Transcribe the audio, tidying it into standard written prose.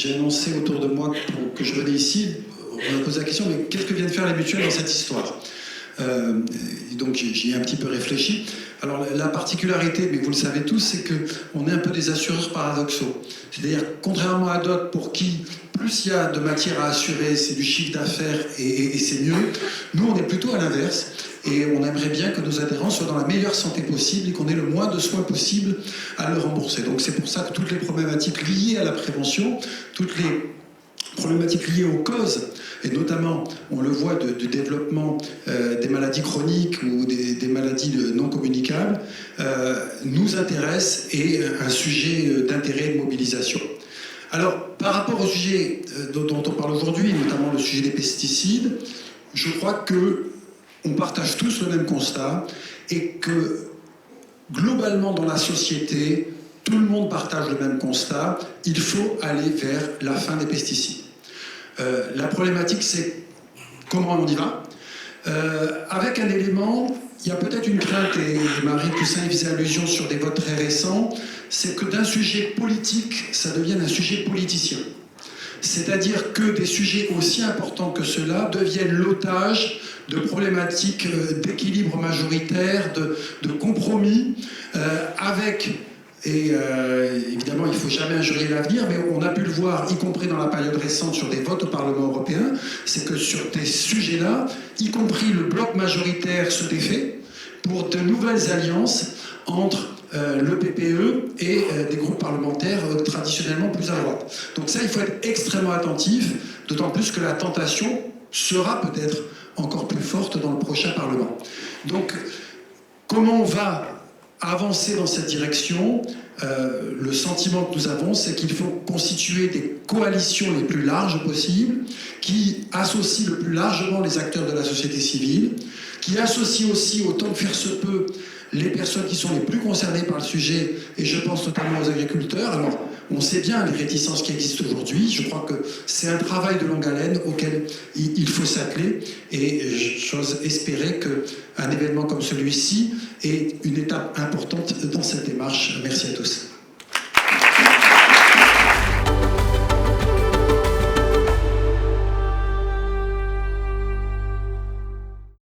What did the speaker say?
j'ai annoncé autour de moi que je venais ici, on m'a posé la question, mais qu'est-ce que viennent faire les mutuelles dans cette histoire? Donc j'y ai un petit peu réfléchi. Alors la particularité, mais vous le savez tous, c'est qu'on est un peu des assureurs paradoxaux. C'est-à-dire, contrairement à d'autres pour qui plus il y a de matière à assurer, c'est du chiffre d'affaires et c'est mieux, nous on est plutôt à l'inverse. Et on aimerait bien que nos adhérents soient dans la meilleure santé possible et qu'on ait le moins de soins possible à leur rembourser. Donc c'est pour ça que toutes les problématiques liées à la prévention, toutes les problématiques liées aux causes, et notamment, on le voit, du développement des maladies chroniques ou des maladies non communicables, nous intéressent et un sujet d'intérêt et de mobilisation. Alors, par rapport au sujet dont on parle aujourd'hui, notamment le sujet des pesticides, je crois que on partage tous le même constat et que, globalement, dans la société, tout le monde partage le même constat, il faut aller vers la fin des pesticides. La problématique, c'est comment on y va. Avec un élément, il y a peut-être une crainte, et Marie Toussaint y faisait allusion sur des votes très récents, c'est que d'un sujet politique, ça devienne un sujet politicien. C'est-à-dire que des sujets aussi importants que ceux-là deviennent l'otage de problématiques d'équilibre majoritaire, de compromis, avec... Et évidemment, il ne faut jamais injurier l'avenir, mais on a pu le voir, y compris dans la période récente, sur des votes au Parlement européen, c'est que sur des sujets-là, y compris le bloc majoritaire se défait pour de nouvelles alliances entre le PPE et des groupes parlementaires traditionnellement plus à droite. Donc ça, il faut être extrêmement attentif, d'autant plus que la tentation sera peut-être encore plus forte dans le prochain Parlement. Donc, comment on va avancer dans cette direction? Le sentiment que nous avons, c'est qu'il faut constituer des coalitions les plus larges possibles, qui associent le plus largement les acteurs de la société civile, qui associent aussi, autant que faire se peut, les personnes qui sont les plus concernées par le sujet, et je pense notamment aux agriculteurs. Alors, on sait bien les réticences qui existent aujourd'hui. Je crois que c'est un travail de longue haleine auquel il faut s'atteler, et j'ose espérer qu'un événement comme celui-ci est une étape importante dans cette démarche. Merci à tous.